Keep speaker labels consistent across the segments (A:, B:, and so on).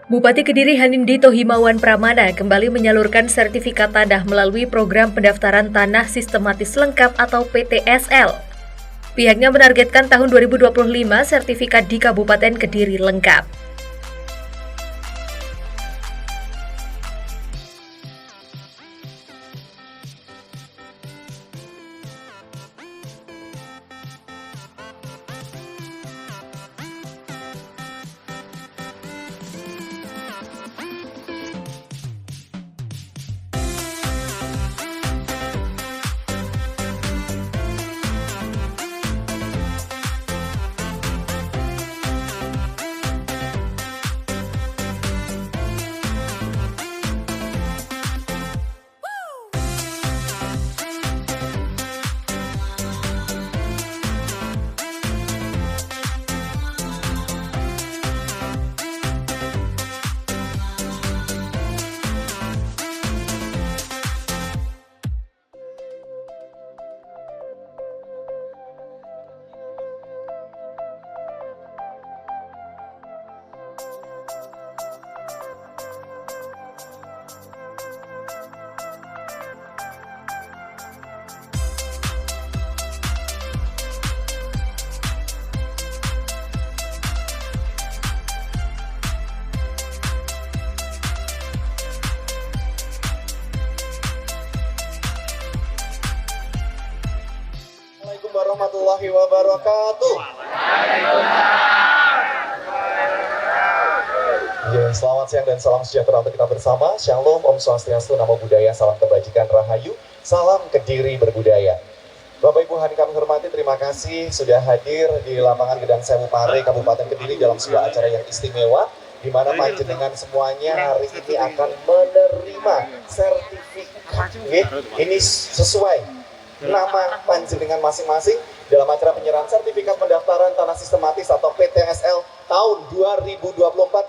A: Bupati Kediri Hanindito Himawan Pramana kembali menyalurkan sertifikat tanah melalui program pendaftaran tanah sistematis lengkap atau PTSL. Pihaknya menargetkan tahun 2025 sertifikat di Kabupaten Kediri lengkap.
B: Warahmatullahi wabarakatuh. Ya, selamat siang dan salam sejahtera untuk kita bersama. Shalom, Om Swastiastu, Namo Buddhaya, salam kebajikan, rahayu, salam Kediri berbudaya. Bapak Ibu hadirin kami hormati, terima kasih sudah hadir di lapangan Gedang Sewu Pare, Kabupaten Kediri dalam sebuah acara yang istimewa, di mana panjenengan semuanya hari ini akan menerima sertifikat. Ini sesuai nama panjenengan masing-masing dalam acara penyerahan sertifikat pendaftaran tanah sistematis atau PTSL tahun 2024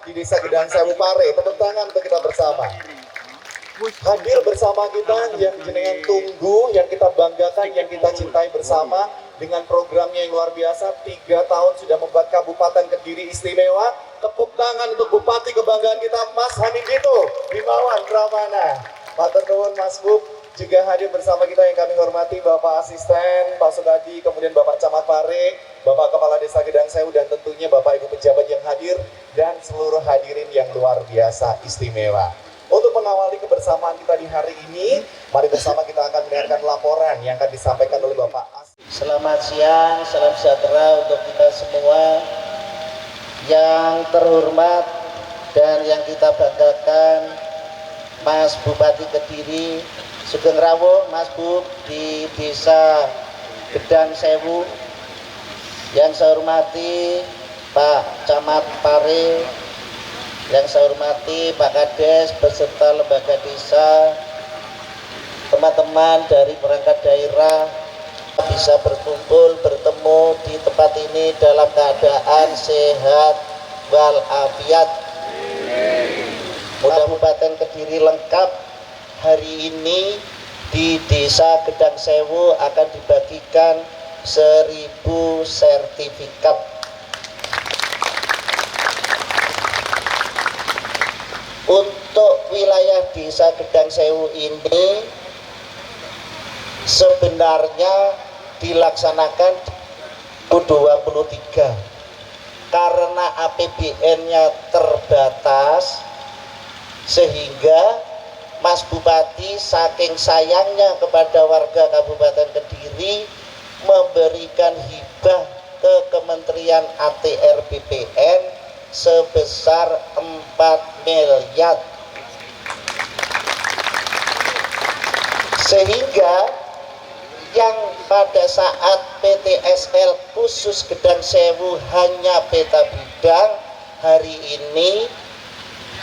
B: di Desa Gedang Sewu Pare. Tepuk tangan untuk kita bersama. Hadir bersama kita yang jenengan tunggu, yang kita banggakan, yang kita cintai bersama dengan programnya yang luar biasa. 3 tahun sudah membuat Kabupaten Kediri istimewa. Tepuk tangan untuk Bupati kebanggaan kita, Mas Hanindito Himawan Pramana. Matur nuwun Mas Bub. Juga hadir bersama kita yang kami hormati Bapak Asisten, Pak Sugadi, kemudian Bapak Camat Pare, Bapak Kepala Desa Gedang Sewu, dan tentunya Bapak Ibu pejabat yang hadir, dan seluruh hadirin yang luar biasa istimewa. Untuk mengawali kebersamaan kita di hari ini, mari bersama kita akan mendengarkan laporan yang akan disampaikan oleh Bapak Asisten.
C: Selamat siang, salam sejahtera untuk kita semua. Yang terhormat dan yang kita banggakan, Mas Bupati Kediri, Sugeng Rawuh, Mas Bub di Desa Gedang Sewu. Yang saya hormati Pak Camat Pare, yang saya hormati Pak Kades beserta lembaga desa, teman-teman dari perangkat daerah bisa berkumpul bertemu di tempat ini dalam keadaan sehat walafiat. Mudah Kabupaten Kediri lengkap. Hari ini di Desa Gedang Sewu akan dibagikan 1000 sertifikat. Untuk wilayah Desa Gedang Sewu ini sebenarnya dilaksanakan 2023 karena APBN-nya terbatas, sehingga Mas Bupati saking sayangnya kepada warga Kabupaten Kediri memberikan hibah ke Kementerian ATR BPN sebesar 4 miliar. Sehingga yang pada saat PTSL khusus Gedang Sewu hanya peta bidang, hari ini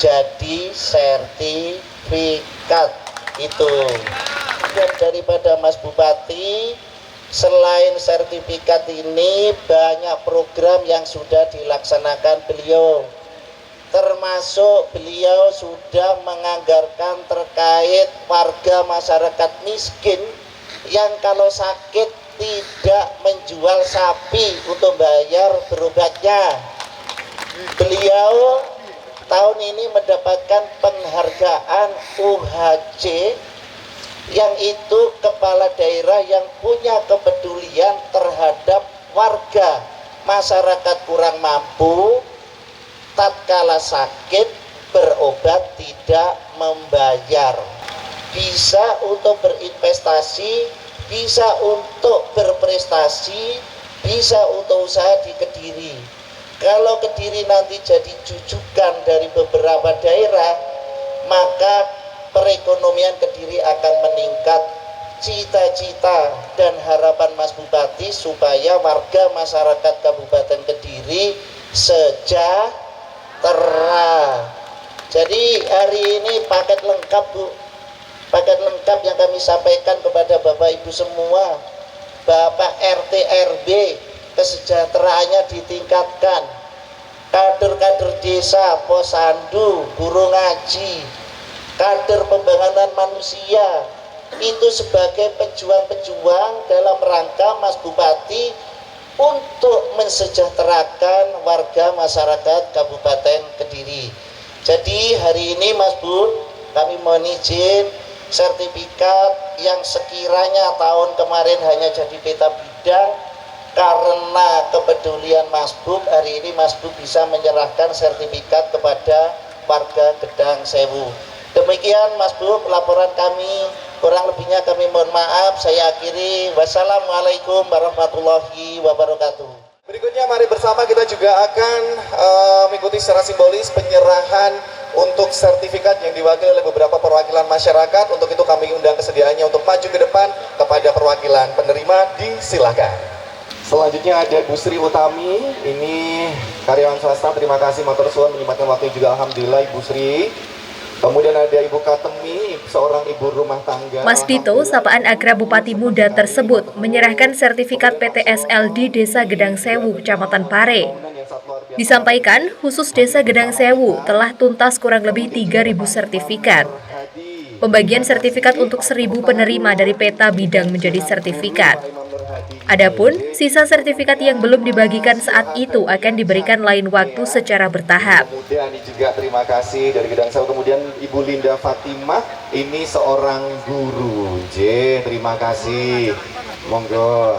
C: jadi sertifikat itu. Dan daripada Mas Bupati, selain sertifikat ini banyak program yang sudah dilaksanakan beliau, termasuk beliau sudah menganggarkan terkait warga masyarakat miskin yang kalau sakit tidak menjual sapi untuk bayar berobatnya. Beliau tahun ini mendapatkan penghargaan UHC, yang itu kepala daerah yang punya kepedulian terhadap warga masyarakat kurang mampu tatkala sakit berobat tidak membayar, bisa untuk berinvestasi, bisa untuk berprestasi, bisa untuk usaha di Kediri. Kalau Kediri nanti jadi jujukan dari beberapa daerah, maka perekonomian Kediri akan meningkat. Cita-cita dan harapan Mas Bupati supaya warga masyarakat Kabupaten Kediri sejahtera. Jadi hari ini paket lengkap, Bu. Paket lengkap yang kami sampaikan kepada Bapak Ibu semua. Bapak RT RW kesejahteraannya ditingkatkan. Kader-kader desa, posyandu, guru ngaji, kader pembangunan manusia, itu sebagai pejuang-pejuang dalam rangka Mas Bupati untuk mensejahterakan warga masyarakat Kabupaten Kediri. Jadi hari ini Mas Bu, kami mohon izin sertifikat yang sekiranya tahun kemarin hanya jadi peta bidang, karena kepedulian Mas Bu, hari ini Mas Bu bisa menyerahkan sertifikat kepada warga Gedang Sewu. Demikian Mas Bu laporan kami, kurang lebihnya kami mohon maaf. Saya akhiri, wassalamualaikum warahmatullahi wabarakatuh.
B: Berikutnya mari bersama kita juga akan mengikuti secara simbolis penyerahan untuk sertifikat yang diwakili oleh beberapa perwakilan masyarakat. Untuk itu kami undang kesediaannya untuk maju ke depan kepada perwakilan penerima, disilakan. Selanjutnya ada Bu Sri Utami, ini karyawan swasta, terima kasih matur suwun menyempatkan waktu juga, alhamdulillah Ibu Sri. Kemudian ada Ibu Katemi, seorang ibu rumah tangga.
A: Mas Dito, sapaan akrab Bupati Muda tersebut, menyerahkan sertifikat PTSL di Desa Gedang Sewu, Kecamatan Pare. Disampaikan, khusus Desa Gedang Sewu telah tuntas kurang lebih 3.000 sertifikat. Pembagian sertifikat untuk 1.000 penerima dari peta bidang menjadi sertifikat. Adapun sisa sertifikat yang belum dibagikan saat itu akan diberikan lain waktu secara bertahap.
B: Kemudian ini juga terima kasih dari Gedang Sewu. Kemudian Ibu Linda Fatimah, ini seorang guru. Terima kasih. Monggo.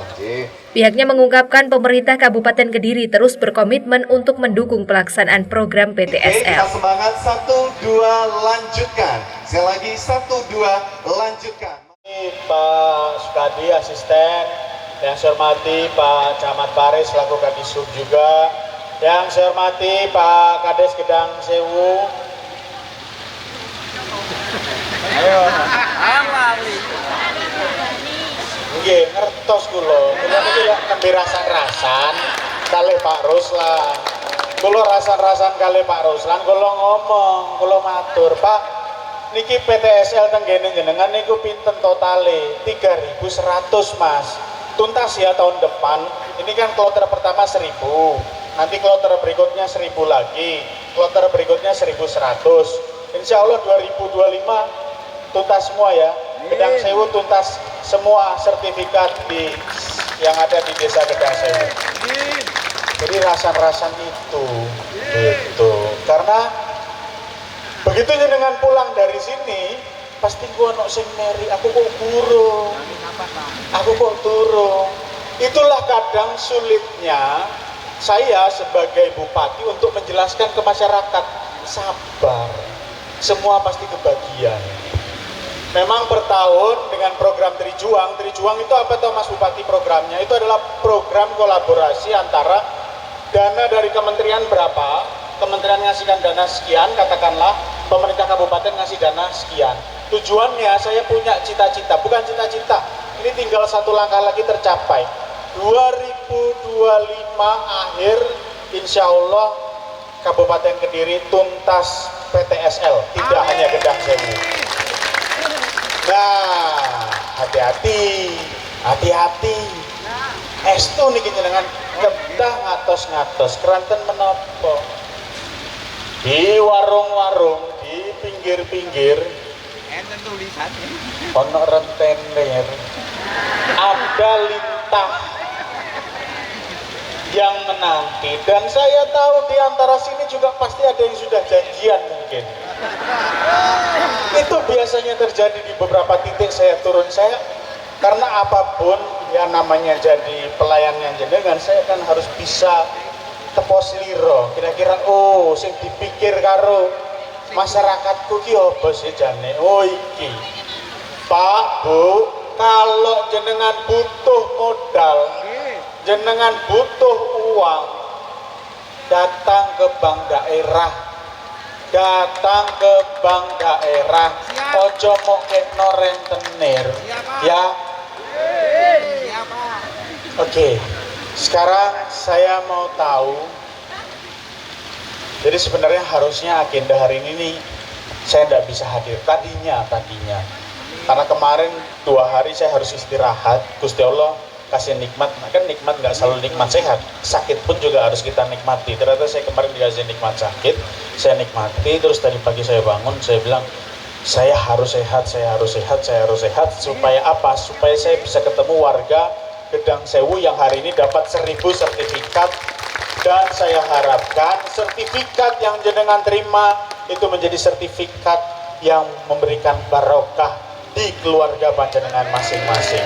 A: Pihaknya mengungkapkan pemerintah Kabupaten Kediri terus berkomitmen untuk mendukung pelaksanaan program PTSL.
B: Kita semangat, 1, 2, lanjutkan. Sekali lagi 1, 2, lanjutkan.
D: Pak Sukadi, asisten. Yang saya hormati Pak Camat Pare selaku Kadisub juga. Yang saya hormati Pak Kades Gedang Sewu. Ayo. Nggih, ngertos kula. Kula niki lak nembe rasan-rasan kalih Pak Ruslan. Kula rasan-rasan kalih Pak Ruslan, kula ngomong, kula matur, Pak, niki PTSL tenggene jenengan niku pinten totale? 3.100, Mas. Tuntas ya tahun depan. Ini kan kloter pertama 1.000, nanti kloter berikutnya 1.000 lagi, kloter berikutnya 1.100. Insya Allah 2025 tuntas semua ya. Gedang Sewu tuntas semua sertifikat yang ada di Desa Gedang Sewu. Jadi rasan-rasan itu, gitu. Karena begitu dengan pulang dari sini, pasti gua ono sing meri, aku kok burung, aku kok turun. Itulah kadang sulitnya saya sebagai bupati untuk menjelaskan ke masyarakat, sabar, semua pasti kebagian. Memang per tahun dengan program Trijuang itu apa toh Mas Bupati programnya? Itu adalah program kolaborasi antara dana dari kementerian berapa, kementerian ngasihkan dana sekian, katakanlah pemerintah kabupaten ngasih dana sekian. Tujuannya saya punya cita-cita, bukan cita-cita, ini tinggal satu langkah lagi tercapai. 2025 akhir insya Allah Kabupaten Kediri tuntas PTSL, tidak hanya Gedang Sewu. Nah, hati-hati, hati-hati. Estu niki jenengan kedah ngatos-ngatos, keranten menopo. Di warung-warung, di pinggir-pinggir, ono rentenir, ada lintah. yang menanti, dan saya tahu di antara sini juga pasti ada yang sudah janjian mungkin. Itu biasanya terjadi di beberapa titik saya turun. Saya karena apapun yang namanya jadi pelayannya jenengan, saya kan harus bisa tepos liro. Kira-kira sing dipikir karo masyarakatku ki apa sih jane? Oh iki. Pak, Bu, kalau jenengan butuh modal, jenengan butuh uang, datang ke bank daerah. Datang ke bank daerah. Ojo mau kekno rentenir. Ya. Oke. Sekarang saya mau tahu. Jadi sebenarnya harusnya agenda hari ini nih saya tidak bisa hadir. Tadinya. Karena kemarin 2 hari saya harus istirahat. Gusti Allah kasih nikmat, kan nikmat nggak selalu nikmat sehat, sakit pun juga harus kita nikmati. Ternyata saya kemarin dikasih nikmat sakit, saya nikmati. Terus tadi pagi saya bangun, saya bilang saya harus sehat. Supaya apa? Supaya saya bisa ketemu warga Gedang Sewu yang hari ini dapat 1000 sertifikat. Dan saya harapkan sertifikat yang jenengan terima itu menjadi sertifikat yang memberikan barokah di keluarga panjenengan masing-masing.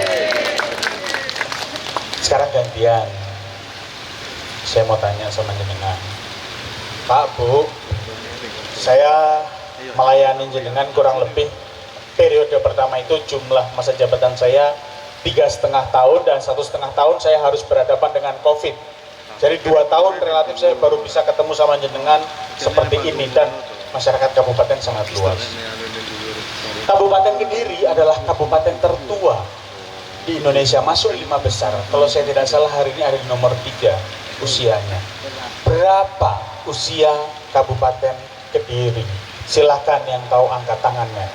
D: Sekarang gantian, saya mau tanya sama jenengan, Pak, Bu, saya melayani jenengan kurang lebih periode pertama itu jumlah masa jabatan saya 3,5 tahun, dan 1,5 tahun saya harus berhadapan dengan COVID. Jadi 2 tahun relatif saya baru bisa ketemu sama jenengan seperti ini, dan masyarakat kabupaten sangat luas. Kabupaten Kediri adalah kabupaten tertua di Indonesia, masuk 5 besar. Kalau saya tidak salah hari ini ada di nomor 3 usianya. Berapa usia Kabupaten Kediri? Silakan yang tahu angkat tangannya.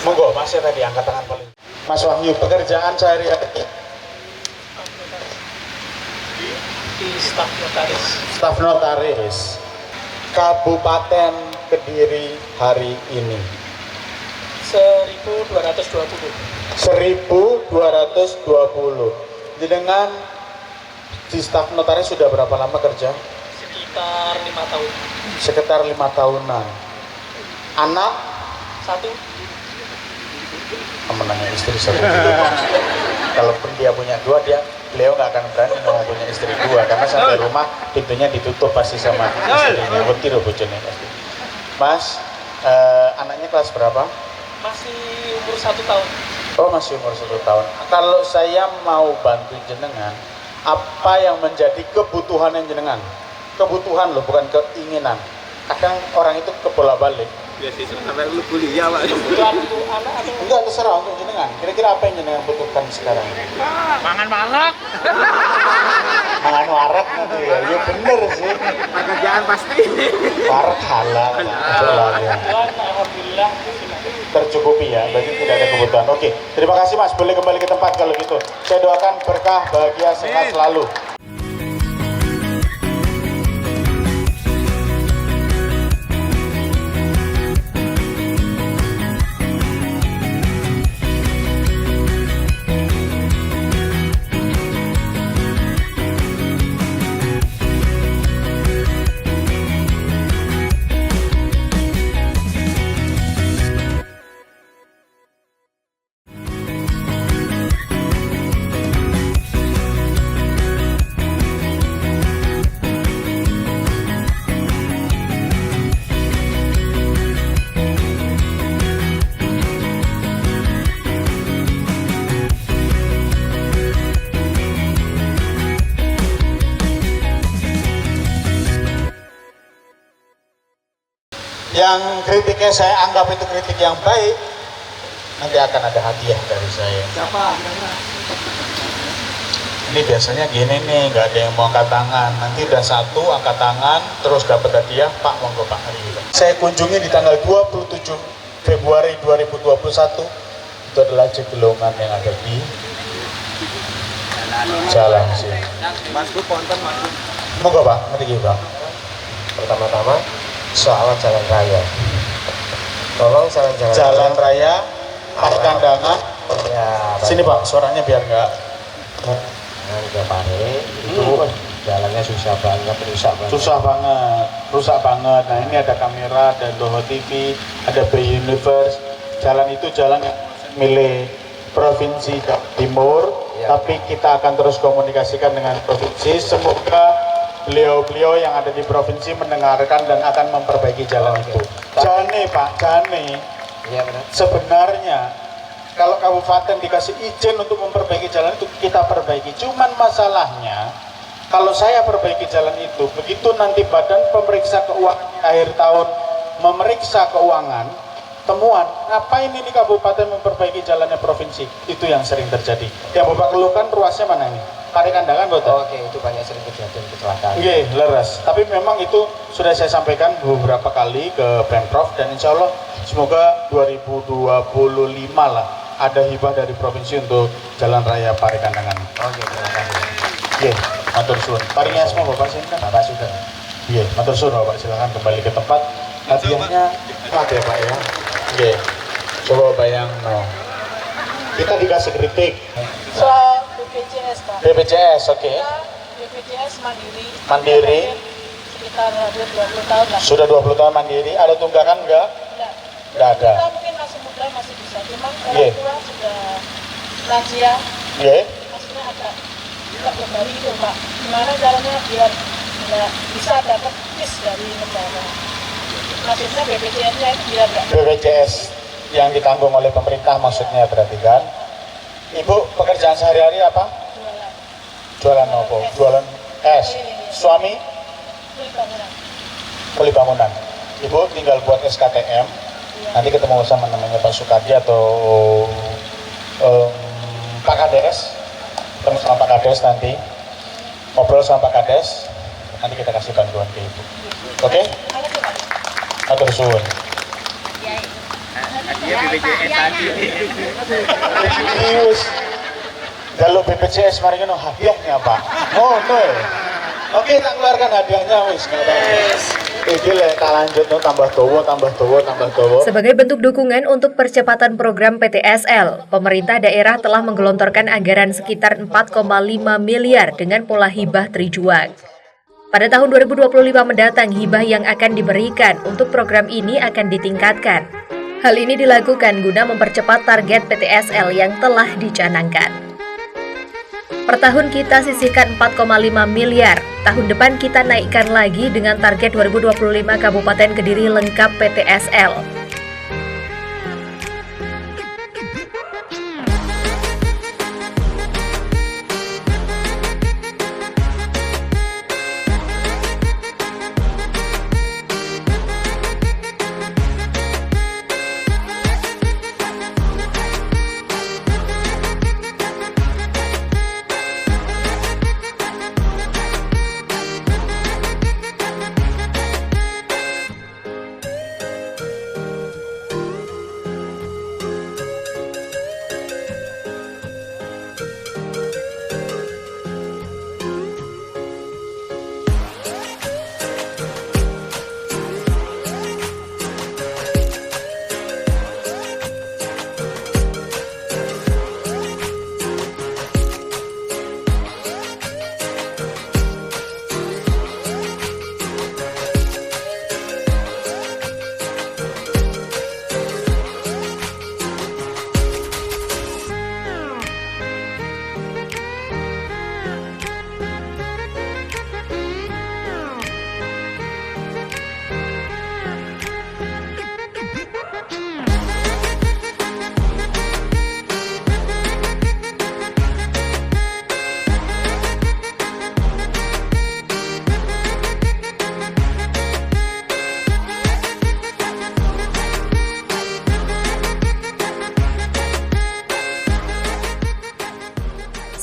D: Monggo, Mas, saya tadi angkat tangan paling. Mas Wahyu, pekerjaan sehari-hari
E: di staf notaris.
D: Staf notaris Kabupaten Kediri hari ini
E: 1220.
D: 1220. Dengan di staf notaris sudah berapa lama kerja?
E: Sekitar 5 tahun.
D: Sekitar 5 tahunan. Anak?
E: 1.
D: Menangnya istri 1. Kalaupun dia punya 2, beliau nggak akan berani mau punya istri 2, karena sampai rumah pintunya ditutup pasti sama istrinya. Betul bojone pasti. Mas, anaknya kelas berapa?
E: Masih umur 1 tahun.
D: Oh, masih umur 1 tahun. Kalau saya mau bantu jenengan, apa yang menjadi kebutuhan yang jenengan? Kebutuhan loh, bukan keinginan. Kadang orang itu kebolak-balik.
F: Biasanya sampai lu kuliah, Pak.
E: Bantu anak atau
D: Enggak, terserah untuk jenengan. Kira-kira apa yang jenengan butuhkan sekarang?
E: mangan malak?
D: Mangan warak gitu ya. Ya bener sih.
F: Pekerjaan pasti.
D: Warak halal.
E: Alhamdulillah
D: Tercukupi ya, berarti tidak ada kebutuhan. Oke, terima kasih Mas. Boleh kembali ke tempat kalau gitu. Saya doakan berkah, bahagia, sehat selalu. Yang kritiknya saya anggap itu kritik yang baik, nanti akan ada hadiah dari saya.
F: Siapa?
D: Ini biasanya gini nih, nggak ada yang mau angkat tangan. Nanti udah 1 angkat tangan, terus dapat hadiah, Pak, monggo Pak. Saya kunjungi di tanggal 27 Februari 2021. Itu adalah Jegelongan yang ada di Jalan sini.
F: Mas Bu, konten Mas Bu.
D: Monggo Pak, mari Pak.
G: Pertama-tama soal jalan raya. Tolong
D: Jalan raya, Parkandangan.
G: Ya,
D: Sini Pak, suaranya biar nggak.
G: Tiap hari itu jalannya susah banget,
D: rusak banget. Nah ini ada kamera, ada Loho TV, ada B Universe. Jalan itu jalan yang milik Provinsi Jawa Timur, tapi kita akan terus komunikasikan dengan provinsi. Semoga beliau-beliau yang ada di provinsi mendengarkan dan akan memperbaiki jalan itu. Jane Pak, Jane.
G: Iya benar.
D: Sebenarnya kalau kabupaten dikasih izin untuk memperbaiki jalan itu kita perbaiki. Cuman masalahnya kalau saya perbaiki jalan itu, begitu nanti badan pemeriksa keuangan akhir tahun memeriksa keuangan, temuan, ngapain ini kabupaten memperbaiki jalannya provinsi? Itu yang sering terjadi. Yang Bapak keluhkan ruasnya mana ini? Parekandangan Bapak?
G: Oke, itu banyak sering kejadian kecelakaan.
D: Oke, leres. Tapi memang itu sudah saya sampaikan beberapa kali ke Pemprov dan insya Allah semoga 2025 lah ada hibah dari provinsi untuk jalan raya Parekandangan.
G: Oke, terima kasih.
D: Oke, matur suwun. Paringnya semua Bapak sini kan?
G: Bapak sudah.
D: Iya, matur suwun Bapak, silakan kembali ke tempat. Hadiahnya ada ya Pak ya. Oke, coba bayang. Kita dikasih kritik.
H: Soal BPJS Pak.
D: BPJS, oke.
H: Kita BPJS mandiri.
D: Mandiri.
H: Sekitar hampir 20 tahun lah.
D: Sudah 20 tahun mandiri. Ada tunggakan enggak?
H: Enggak.
D: Enggak ada.
H: Kita mungkin masih muda masih bisa. Cuman orang
D: Iya.
H: tua sudah lansia.
D: Iya.
H: Maksudnya agak berbalik gitu Pak. Gimana caranya biar nggak bisa dapat kis dari negara. Maksudnya BPJS-nya itu biar nggak.
D: BPJS yang ditanggung oleh pemerintah maksudnya berarti kan? Ibu pekerjaan sehari-hari apa?
H: Jualan.
D: Jualan apa? Jualan es. Suami
H: Beli bangunan.
D: beli bangunan. Ibu tinggal buat SKTM. Nanti ketemu sama namanya Pak Sukadi atau Pak Kades. Ketemu sama Pak Kades nanti. Ngobrol sama Pak Kades. Nanti kita kasih bantuan ke Ibu. Oke?
H: Makasih Pak.
D: Matur suwun.
F: Dia BPJS tadi.
D: Wis. Kalau BPJS mari ngono hadiahnya Pak. Ngono. Oke, tak keluarkan hadiahnya wis. Iki lek tak lanjut tambah dawa.
A: Sebagai bentuk dukungan untuk percepatan program PTSL, pemerintah daerah telah menggelontorkan anggaran sekitar 4,5 miliar dengan pola hibah Trijuang. Pada tahun 2025 mendatang, hibah yang akan diberikan untuk program ini akan ditingkatkan. Hal ini dilakukan guna mempercepat target PTSL yang telah dicanangkan. Per tahun kita sisihkan 4,5 miliar. Tahun depan kita naikkan lagi dengan target 2025 Kabupaten Kediri lengkap PTSL.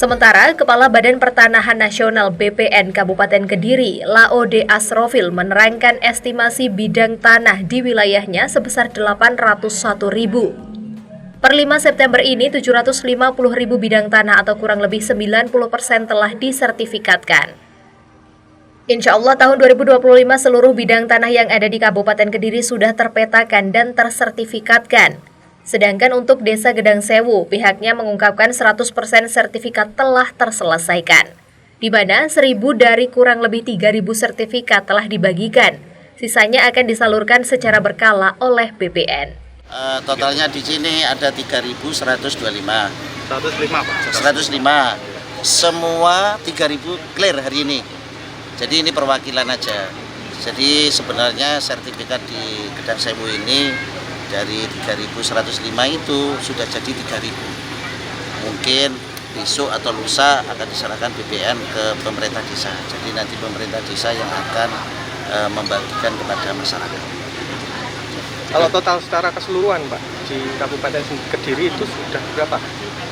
A: Sementara, Kepala Badan Pertanahan Nasional BPN Kabupaten Kediri, Laode Asrofil, menerangkan estimasi bidang tanah di wilayahnya sebesar 801.000. Per 5 September ini, 750.000 bidang tanah atau kurang lebih 90% telah disertifikatkan. Insya Allah tahun 2025 seluruh bidang tanah yang ada di Kabupaten Kediri sudah terpetakan dan tersertifikatkan. Sedangkan untuk Desa Gedang Sewu, pihaknya mengungkapkan 100% sertifikat telah terselesaikan. di mana 1.000 dari kurang lebih 3.000 sertifikat telah dibagikan. Sisanya akan disalurkan secara berkala oleh BPN.
C: Totalnya di sini ada 3.125.
F: 105 Pak.
C: 105. Semua 3.000 clear hari ini. Jadi ini perwakilan aja. Jadi sebenarnya sertifikat di Gedang Sewu ini dari 3.105 itu sudah jadi 3.000. Mungkin besok atau lusa akan diserahkan BPN ke pemerintah desa. Jadi nanti pemerintah desa yang akan membagikan kepada masyarakat.
I: Kalau total secara keseluruhan Pak, di Kabupaten Kediri itu sudah berapa?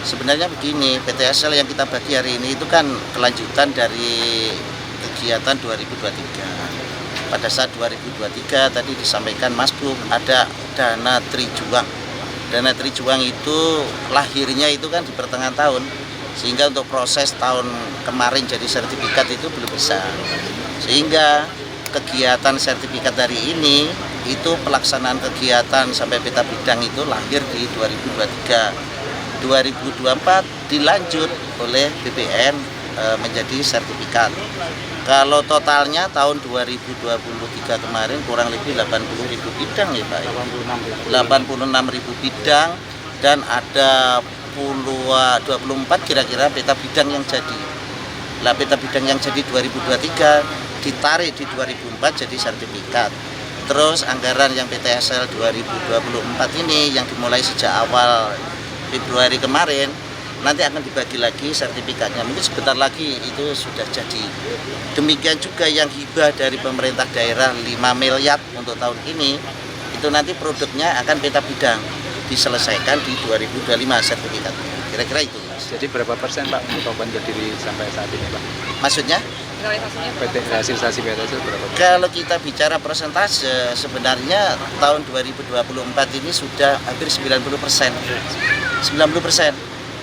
C: Sebenarnya begini, PTSL yang kita bagi hari ini itu kan kelanjutan dari kegiatan 2023. Pada saat 2023 tadi disampaikan Mas Bung, ada dana Trijuang. Dana Trijuang itu lahirnya itu kan di pertengahan tahun, sehingga untuk proses tahun kemarin jadi sertifikat itu belum bisa. Sehingga kegiatan sertifikat hari ini itu pelaksanaan kegiatan sampai peta bidang itu lahir di 2023. 2024 dilanjut oleh BPN menjadi sertifikat. Kalau totalnya tahun 2023 kemarin kurang lebih 80.000 bidang ya Pak. 86.000 bidang dan ada 24 kira-kira peta bidang yang jadi. Lah peta bidang yang jadi 2023 ditarik di 2004 jadi sertifikat. Terus anggaran yang PTSL 2024 ini yang dimulai sejak awal Februari kemarin nanti akan dibagi lagi sertifikatnya, mungkin sebentar lagi itu sudah jadi. Demikian juga yang hibah dari pemerintah daerah 5 miliar untuk tahun ini, itu nanti produknya akan peta bidang diselesaikan di 2025 sertifikatnya. Kira-kira itu.
I: Jadi berapa persen Pak untuk Kabupaten Kediri sampai saat ini Pak?
C: Maksudnya?
I: Realisasi PTSL berapa?
C: Kalau kita bicara persentase, sebenarnya tahun 2024 ini sudah hampir 90%. 90%.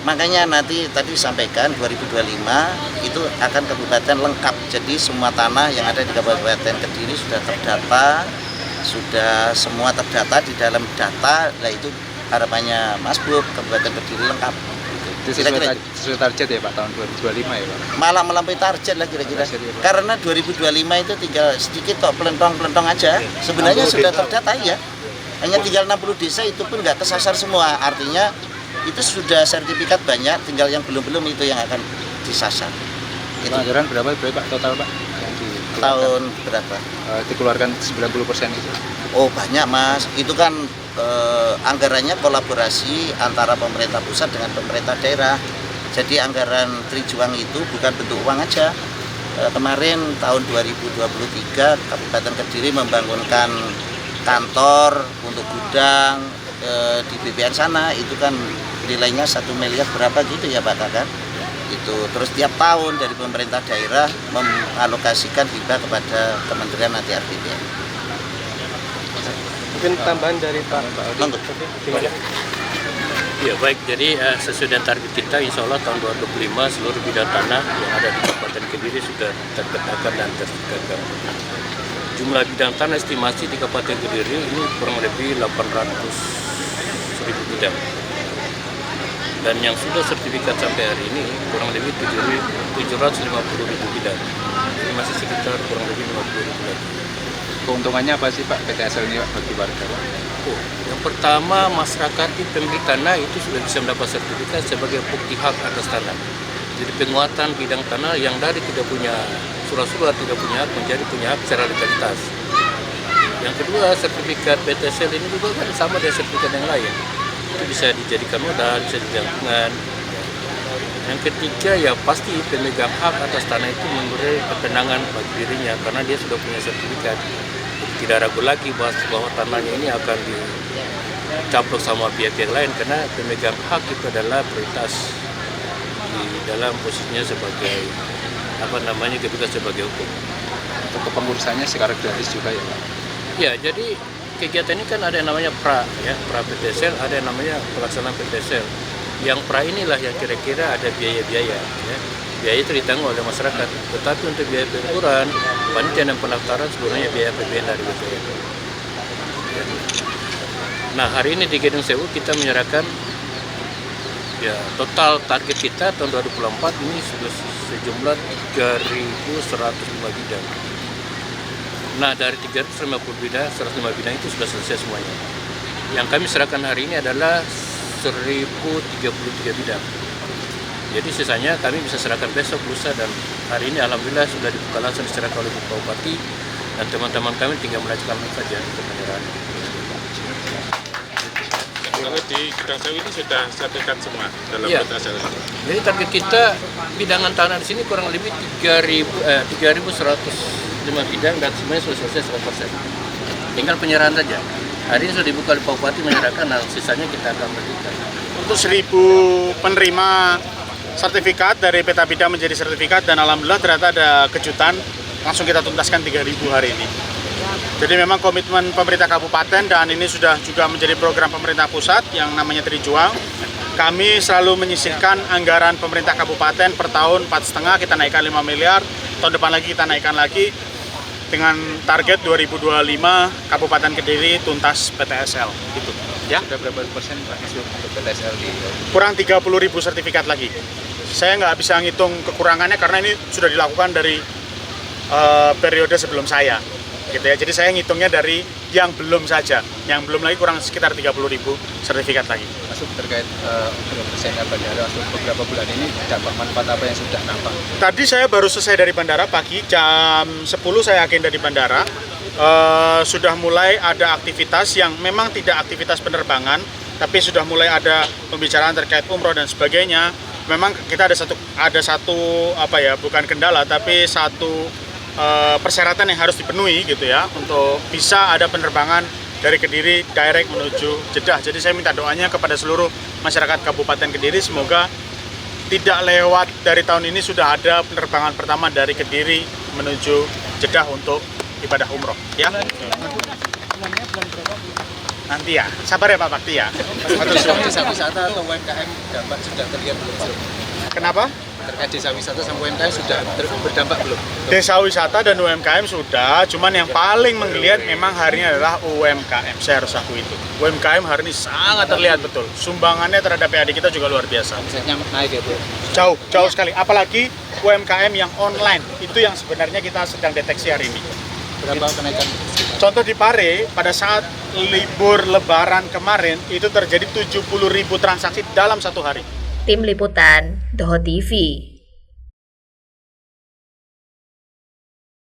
C: Makanya nanti tadi disampaikan 2025 itu akan kabupaten lengkap. Jadi semua tanah yang ada di Kabupaten Kediri sudah terdata, sudah semua terdata di dalam data. Nah itu harapannya Mas Bub, Kabupaten Kediri lengkap.
I: Itu sesuai target ya Pak tahun 2025 ya Pak?
C: Malah melampaui target lah kira-kira. Karena 2025 itu tinggal sedikit kok pelentong-pelentong aja. Sebenarnya sudah terdata ya. Hanya tinggal 60 desa itu pun nggak kesasar semua. Artinya itu sudah sertifikat banyak, tinggal yang belum-belum itu yang akan disasar.
I: Anggaran berapa Pak total Pak?
C: Tahun berapa?
I: Dikeluarkan 90% itu.
C: Oh banyak Mas, itu kan anggarannya kolaborasi antara pemerintah pusat dengan pemerintah daerah. Jadi anggaran Trijuang itu bukan bentuk uang aja. Kemarin tahun 2023 Kabupaten Kediri membangunkan kantor untuk gudang di BPN sana, itu kan nilainya 1 miliar berapa gitu ya Pak Kakak. Itu terus tiap tahun dari pemerintah daerah mengalokasikan hibah kepada Kementerian ATR BPN.
I: Mungkin tambahan dari Pak
C: Monggo.
I: Gimana?
E: Ya baik, jadi sesuai dengan target kita insya Allah tahun 2025 seluruh bidang tanah yang ada di Kabupaten Kediri sudah terpetakan dan tersertifikat. Jumlah bidang tanah estimasi di Kabupaten Kediri ini kurang lebih 800.000 bidang. Dan yang sudah sertifikat sampai hari ini kurang lebih 750.000 bidang. Ini masih sekitar kurang lebih 50.000 lagi.
I: Keuntungannya apa sih Pak PTSL ini Pak bagi warga Pak?
E: Yang pertama, masyarakat di pemilik tanah itu sudah bisa mendapat sertifikat sebagai bukti hak atas tanah. Jadi penguatan bidang tanah yang dari tidak punya surat-surat, tidak punya hak menjadi punya hak secara legalitas. Yang kedua, sertifikat PTSL ini juga kan sama dengan sertifikat yang lain. Itu bisa dijadikan modal, bisa dijangkungan. Yang ketiga ya pasti pemegang hak atas tanah itu memberi ketenangan bagi dirinya karena dia sudah punya sertifikat. Tidak ragu lagi bahwa tanahnya ini akan dicaplok sama pihak yang lain karena pemegang hak itu adalah prioritas di dalam posisinya sebagai kedudukan sebagai hukum.
I: Untuk kepengurusannya secara gratis juga ya Pak?
E: Ya, jadi kegiatan ini kan ada yang namanya pra PTSL, ada yang namanya pelaksanaan PTSL. Yang pra inilah yang kira-kira ada biaya-biaya. Ya. Biaya itu ditanggung oleh masyarakat. Tetapi untuk biaya pengukuran, panitia dan pendaftaran sebenarnya biaya APBN dari BPN. Nah, hari ini di Gedung Sewu kita menyerahkan Ya, total target kita tahun 2024 ini sudah sejumlah 3.105 bidang. Nah, dari 350 bidang, 105 bidang itu sudah selesai semuanya. Yang kami serahkan hari ini adalah 1.033 bidang. Jadi sisanya kami bisa serahkan besok, lusa, dan hari ini alhamdulillah sudah dibuka langsung diserahkan oleh Bapak Bupati, dan teman-teman kami tinggal melanjutkan saja untuk penyerahan.
F: Kalau di Gedang Sewu ini sudah sertifikat semua dalam
E: Ya.
F: PTSL.
E: Jadi target kita bidangan tanah di sini kurang lebih 3.105 bidang dan semuanya sudah selesai 100%. Tinggal penyerahan saja. Hari ini sudah dibuka oleh Pak Bupati menyerahkan, dan sisanya kita akan berikan.
D: Untuk 1.000 penerima sertifikat dari peta bidang menjadi sertifikat, dan alhamdulillah ternyata ada kejutan, langsung kita tuntaskan 3.000 hari ini. Jadi memang komitmen pemerintah kabupaten, dan ini sudah juga menjadi program pemerintah pusat yang namanya Trijuang. Kami selalu menyisihkan anggaran pemerintah kabupaten per tahun 4,5, kita naikkan 5 miliar, tahun depan lagi kita naikkan lagi, dengan target 2025 Kabupaten Kediri tuntas PTSL. Gitu. Ya.
G: Sudah berapa persen Pak untuk PTSL di?
D: Kurang 30.000 sertifikat lagi. Saya nggak bisa ngitung kekurangannya karena ini sudah dilakukan dari periode sebelum saya. Gitu ya. Jadi saya ngitungnya dari yang belum saja. Yang belum lagi kurang sekitar 30.000 sertifikat lagi.
G: Masuk terkait persennya bandara untuk beberapa bulan ini, dampak manfaat apa yang sudah nampak?
D: Tadi saya baru selesai dari bandara pagi, jam 10 saya agenda di bandara. Sudah mulai ada aktivitas yang memang tidak aktivitas penerbangan, tapi sudah mulai ada pembicaraan terkait umroh dan sebagainya. Memang kita ada satu apa ya, bukan kendala, tapi satu persyaratan yang harus dipenuhi gitu ya, untuk bisa ada penerbangan dari Kediri direct menuju Jeddah. Jadi saya minta doanya kepada seluruh masyarakat Kabupaten Kediri, semoga tidak lewat dari tahun ini sudah ada penerbangan pertama dari Kediri menuju Jeddah untuk ibadah umroh ya. Nanti ya, sabar ya Pak Bakti ya.
G: Desa wisata atau UMKM dampak sudah terlihat belum?
D: Kenapa?
G: Terkait desa wisata sama UMKM sudah berdampak belum?
D: Desa wisata dan UMKM sudah, cuman yang paling menggeliat memang hari ini adalah UMKM. Saya harus akui itu. UMKM hari ini sangat terlihat betul. Sumbangannya terhadap PAD kita juga luar biasa.
G: Misalnya naik gitu.
D: Jauh sekali. Apalagi UMKM yang online, itu yang sebenarnya kita sedang deteksi hari ini.
G: Berapa kenaikan?
D: Contoh di Pare, pada saat libur Lebaran kemarin, itu terjadi 70.000 transaksi dalam satu hari.
A: Tim Liputan, Doho TV.